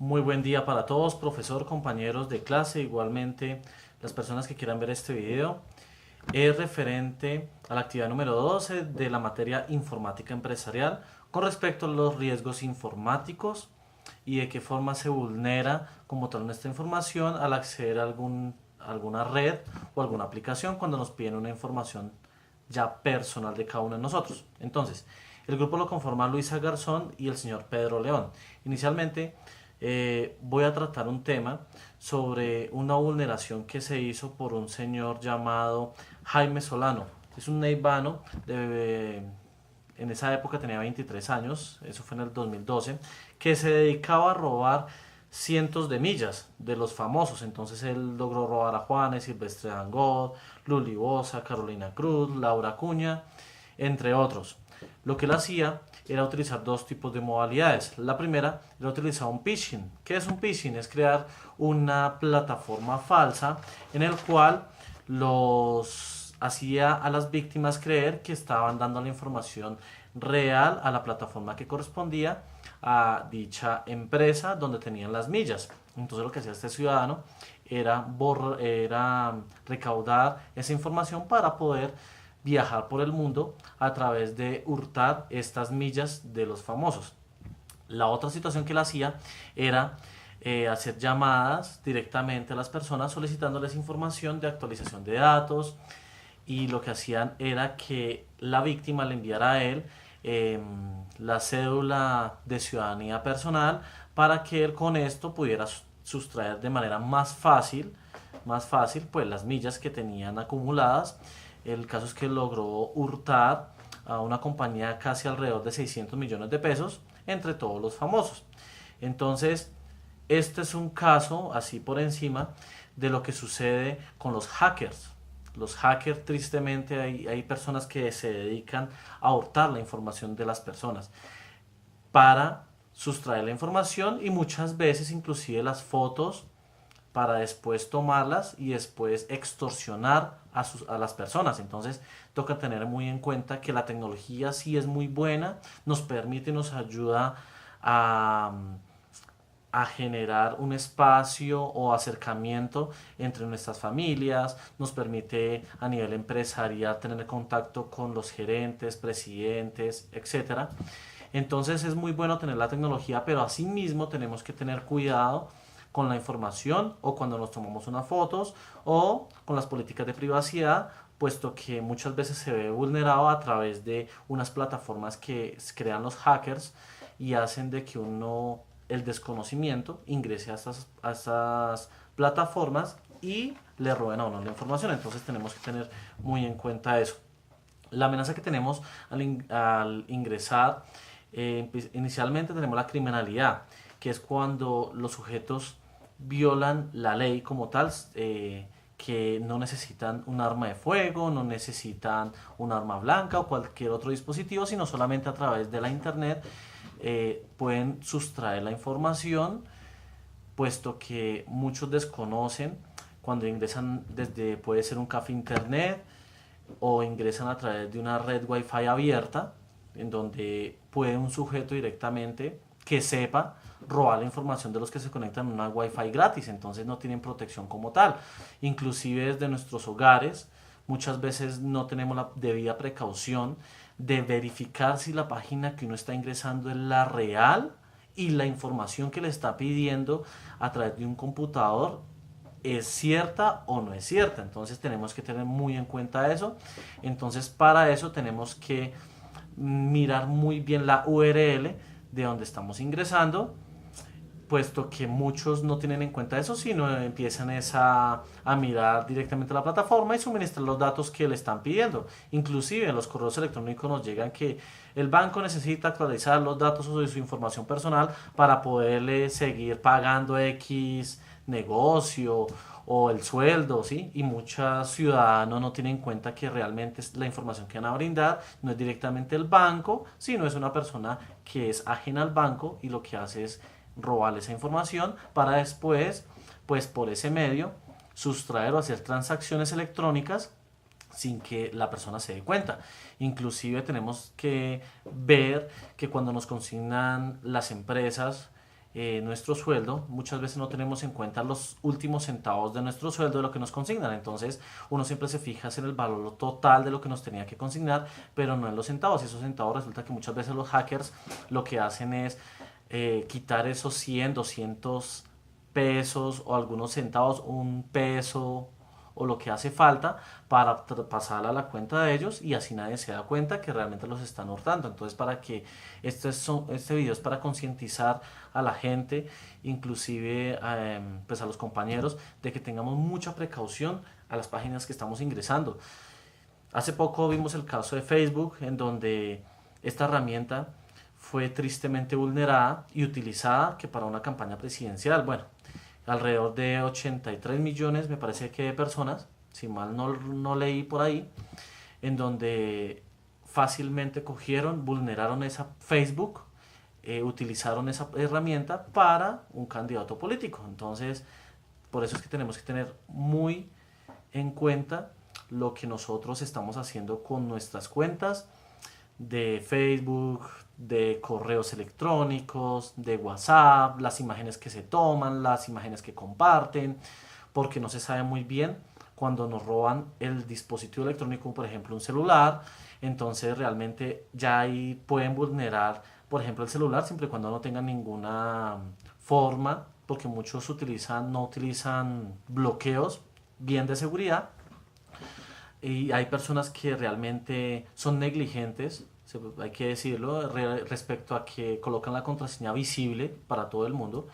Muy buen día para todos, profesor, compañeros de clase, igualmente las personas que quieran ver este video. Es referente a la actividad número 12 de la materia informática empresarial con respecto a los riesgos informáticos y de qué forma se vulnera como tal nuestra información al acceder a alguna red o alguna aplicación cuando nos piden una información ya personal de cada uno de nosotros. Entonces, el grupo lo conforman Luisa Garzón y el señor Pedro León. Inicialmente, voy a tratar un tema sobre una vulneración que se hizo por un señor llamado Jaime Solano. Es un neivano en esa época tenía 23 años, eso fue en el 2012, que se dedicaba a robar cientos de millas de los famosos. Entonces él logró robar a Juanes, Silvestre Dangond, Luli Boza, Carolina Cruz, Laura Cuña, entre otros. Lo que él hacía era utilizar dos tipos de modalidades. La primera era utilizar un phishing. ¿Qué es un phishing? Es crear una plataforma falsa en el cual los hacía a las víctimas creer que estaban dando la información real a la plataforma que correspondía a dicha empresa donde tenían las millas. Entonces lo que hacía este ciudadano era recaudar esa información para poder viajar por el mundo a través de hurtar estas millas de los famosos. La otra situación que él hacía era hacer llamadas directamente a las personas solicitándoles información de actualización de datos, y lo que hacían era que la víctima le enviara a él la cédula de ciudadanía personal para que él con esto pudiera sustraer de manera más fácil pues las millas que tenían acumuladas. El caso es que logró hurtar a una compañía casi alrededor de 600 millones de pesos entre todos los famosos. Entonces, este es un caso así por encima de lo que sucede con los hackers. Los hackers, tristemente, hay personas que se dedican a hurtar la información de las personas para sustraer la información y muchas veces inclusive las fotos para después tomarlas y después extorsionar a las personas. Entonces toca tener muy en cuenta que la tecnología sí es muy buena, nos permite, nos ayuda a, a generar un espacio o acercamiento entre nuestras familias, nos permite a nivel empresarial tener contacto con los gerentes, presidentes, etcétera. Entonces es muy bueno tener la tecnología, pero asimismo tenemos que tener cuidado con la información o cuando nos tomamos unas fotos o con las políticas de privacidad, puesto que muchas veces se ve vulnerado a través de unas plataformas que crean los hackers y hacen de que uno, el desconocimiento, ingrese a estas plataformas y le roben a uno la información. Entonces tenemos que tener muy en cuenta eso. La amenaza que tenemos al ingresar, inicialmente tenemos la criminalidad, que es cuando los sujetos violan la ley como tal, que no necesitan un arma de fuego, no necesitan un arma blanca o cualquier otro dispositivo, sino solamente a través de la internet pueden sustraer la información, puesto que muchos desconocen cuando ingresan desde, puede ser un café internet o ingresan a través de una red wifi abierta, en donde puede un sujeto directamente que sepa robar la información de los que se conectan a una wifi gratis. Entonces no tienen protección como tal. Inclusive desde nuestros hogares muchas veces no tenemos la debida precaución de verificar si la página que uno está ingresando es la real y la información que le está pidiendo a través de un computador es cierta o no es cierta. Entonces tenemos que tener muy en cuenta eso. Entonces para eso tenemos que mirar muy bien la URL de donde estamos ingresando, puesto que muchos no tienen en cuenta eso, sino empiezan a mirar directamente la plataforma y suministrar los datos que le están pidiendo. Inclusive en los correos electrónicos nos llegan que el banco necesita actualizar los datos de su información personal para poderle seguir pagando X negocio o el sueldo, ¿sí? Y muchos ciudadanos no tienen en cuenta que realmente la información que van a brindar no es directamente el banco, sino es una persona que es ajena al banco y lo que hace es robar esa información para después, pues por ese medio, sustraer o hacer transacciones electrónicas sin que la persona se dé cuenta. Inclusive tenemos que ver que cuando nos consignan las empresas nuestro sueldo, muchas veces no tenemos en cuenta los últimos centavos de nuestro sueldo de lo que nos consignan. Entonces uno siempre se fija en el valor total de lo que nos tenía que consignar, pero no en los centavos. Y esos centavos resulta que muchas veces los hackers lo que hacen es quitar esos 100, 200 pesos o algunos centavos, un peso o lo que hace falta para pasar a la cuenta de ellos, y así nadie se da cuenta que realmente los están hurtando. Entonces, para que este video es para concientizar a la gente, inclusive pues a los compañeros, de que tengamos mucha precaución a las páginas que estamos ingresando. Hace poco vimos el caso de Facebook, en donde esta herramienta fue tristemente vulnerada y utilizada que para una campaña presidencial. Bueno, alrededor de 83 millones, me parece que de personas, si mal no leí por ahí, en donde fácilmente cogieron, vulneraron esa Facebook, utilizaron esa herramienta para un candidato político. Entonces, por eso es que tenemos que tener muy en cuenta lo que nosotros estamos haciendo con nuestras cuentas de Facebook, de correos electrónicos, de WhatsApp, las imágenes que se toman, las imágenes que comparten, porque no se sabe muy bien cuando nos roban el dispositivo electrónico, por ejemplo un celular. Entonces realmente ya ahí pueden vulnerar, por ejemplo, el celular, siempre y cuando no tengan ninguna forma, porque muchos no utilizan bloqueos bien de seguridad, y hay personas que realmente son negligentes, hay que decirlo, respecto a que colocan la contraseña visible para todo el mundo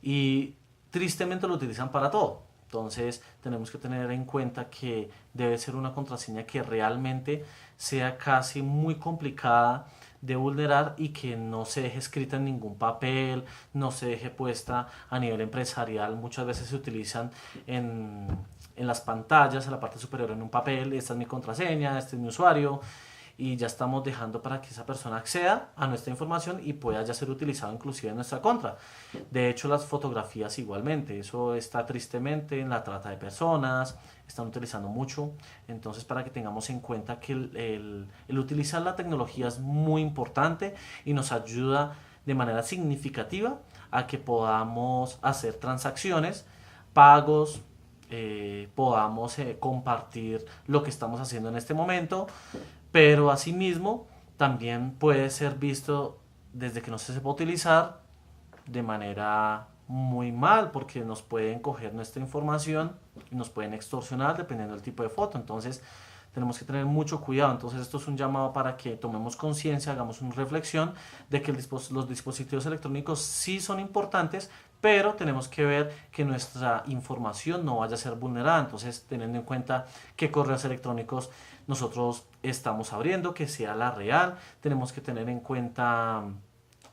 y tristemente lo utilizan para todo. Entonces tenemos que tener en cuenta que debe ser una contraseña que realmente sea casi muy complicada de vulnerar y que no se deje escrita en ningún papel, no se deje puesta a nivel empresarial. Muchas veces se utilizan en las pantallas, en la parte superior, en un papel: esta es mi contraseña, este es mi usuario, y ya estamos dejando para que esa persona acceda a nuestra información y pueda ya ser utilizado inclusive en nuestra contra. De hecho, las fotografías igualmente, eso está tristemente en la trata de personas, están utilizando mucho. Entonces, para que tengamos en cuenta que el utilizar la tecnología es muy importante y nos ayuda de manera significativa a que podamos hacer transacciones, pagos, podamos compartir lo que estamos haciendo en este momento, pero asimismo también puede ser visto desde que no se sepa utilizar de manera muy mal, porque nos pueden coger nuestra información y nos pueden extorsionar dependiendo del tipo de foto. Entonces tenemos que tener mucho cuidado. Entonces esto es un llamado para que tomemos conciencia, hagamos una reflexión de que los dispositivos electrónicos sí son importantes, pero tenemos que ver que nuestra información no vaya a ser vulnerada. Entonces, teniendo en cuenta qué correos electrónicos nosotros estamos abriendo, que sea la real, tenemos que tener en cuenta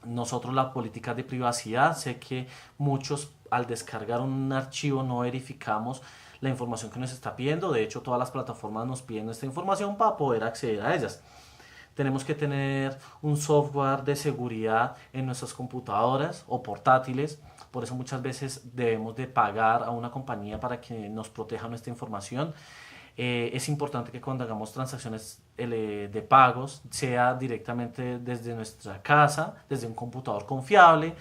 nosotros la política de privacidad. Sé que muchos, al descargar un archivo, no verificamos la información que nos está pidiendo. De hecho, todas las plataformas nos piden nuestra información para poder acceder a ellas. Tenemos que tener un software de seguridad en nuestras computadoras o portátiles. Por eso muchas veces debemos de pagar a una compañía para que nos proteja nuestra información. Es importante que cuando hagamos transacciones de pagos sea directamente desde nuestra casa, desde un computador confiable,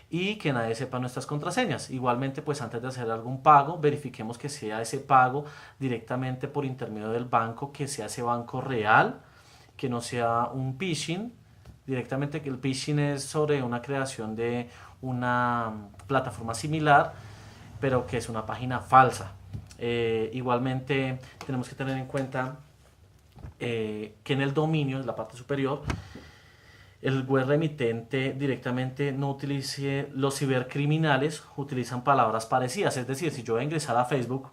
y que nadie sepa nuestras contraseñas. Igualmente, pues antes de hacer algún pago, verifiquemos que sea ese pago directamente por intermedio del banco, que sea ese banco real, que no sea un phishing. Directamente, que el phishing es sobre una creación de una plataforma similar, pero que es una página falsa. Igualmente tenemos que tener en cuenta que en el dominio, en la parte superior, el web remitente directamente no utilice. Los cibercriminales utilizan palabras parecidas, es decir, si yo voy a ingresar a Facebook,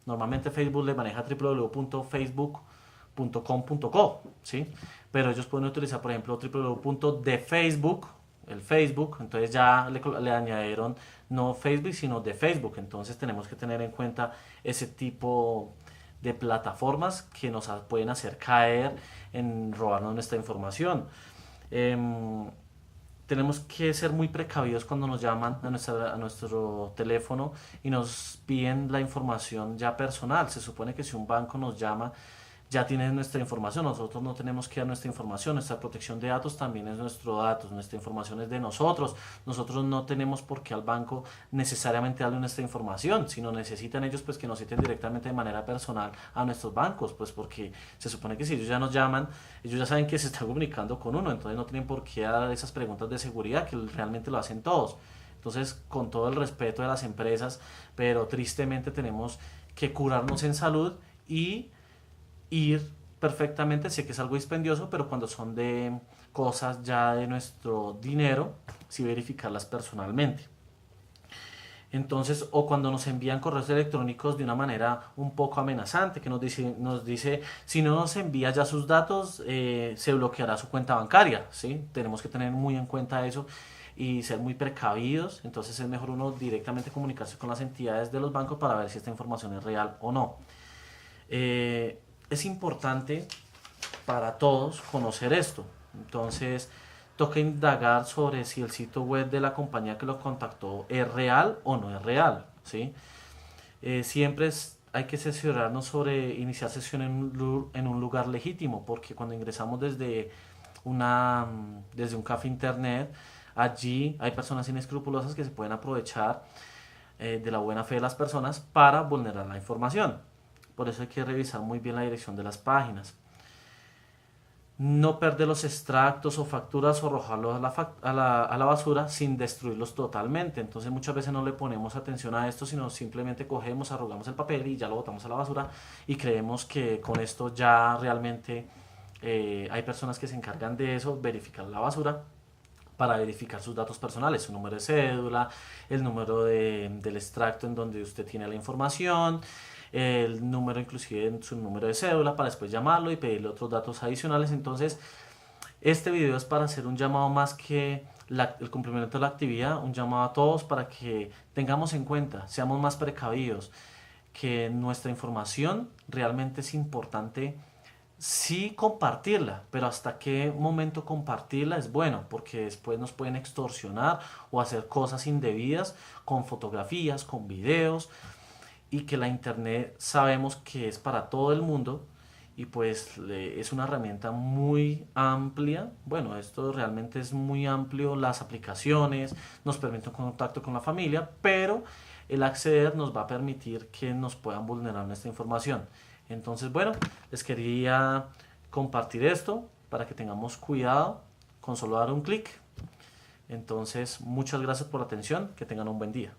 normalmente Facebook le maneja www.facebook.com.co, ¿sí? Pero ellos pueden utilizar, por ejemplo, www.defacebook, el Facebook. Entonces ya le añadieron no Facebook, sino de Facebook. Entonces tenemos que tener en cuenta ese tipo de plataformas que nos pueden hacer caer en robarnos nuestra información. Tenemos que ser muy precavidos cuando nos llaman a nuestro teléfono y nos piden la información ya personal. Se supone que si un banco nos llama ya tiene nuestra información, nosotros no tenemos que dar nuestra información, nuestra protección de datos también es nuestro datos, nuestra información es de nosotros, nosotros no tenemos por qué al banco necesariamente darle nuestra información, sino necesitan ellos pues que nos citen directamente de manera personal a nuestros bancos, pues porque se supone que si ellos ya nos llaman, ellos ya saben que se están comunicando con uno, entonces no tienen por qué dar esas preguntas de seguridad que realmente lo hacen todos. Entonces, con todo el respeto de las empresas, pero tristemente tenemos que curarnos en salud y ir perfectamente, sé que es algo dispendioso, pero cuando son de cosas ya de nuestro dinero, sí verificarlas personalmente. Entonces, o cuando nos envían correos electrónicos de una manera un poco amenazante, que nos dice si no nos envía ya sus datos, se bloqueará su cuenta bancaria, ¿sí? Tenemos que tener muy en cuenta eso y ser muy precavidos. Entonces es mejor uno directamente comunicarse con las entidades de los bancos para ver si esta información es real o no. Es importante para todos conocer esto. Entonces, toca indagar sobre si el sitio web de la compañía que lo contactó es real o no es real, ¿sí? Siempre hay que cerciorarnos sobre iniciar sesión en un lugar legítimo, porque cuando ingresamos desde un café internet, allí hay personas inescrupulosas que se pueden aprovechar de la buena fe de las personas para vulnerar la información. Por eso hay que revisar muy bien la dirección de las páginas. No perder los extractos o facturas o arrojarlos a la basura sin destruirlos totalmente. Entonces muchas veces no le ponemos atención a esto, sino simplemente cogemos, arrugamos el papel y ya lo botamos a la basura y creemos que con esto ya realmente hay personas que se encargan de eso, verificar la basura para verificar sus datos personales, su número de cédula, el número del extracto en donde usted tiene la información, el número inclusive en su número de cédula para después llamarlo y pedirle otros datos adicionales. Entonces, este video es para hacer un llamado más que el cumplimiento de la actividad, un llamado a todos para que tengamos en cuenta, seamos más precavidos, que nuestra información realmente es importante sí compartirla, pero hasta qué momento compartirla es bueno, porque después nos pueden extorsionar o hacer cosas indebidas con fotografías, con videos, y que la internet sabemos que es para todo el mundo y pues es una herramienta muy amplia. Bueno, esto realmente es muy amplio, las aplicaciones nos permiten contacto con la familia, pero el acceder nos va a permitir que nos puedan vulnerar nuestra información. Entonces, bueno, les quería compartir esto para que tengamos cuidado con solo dar un clic. Entonces, muchas gracias por la atención, que tengan un buen día.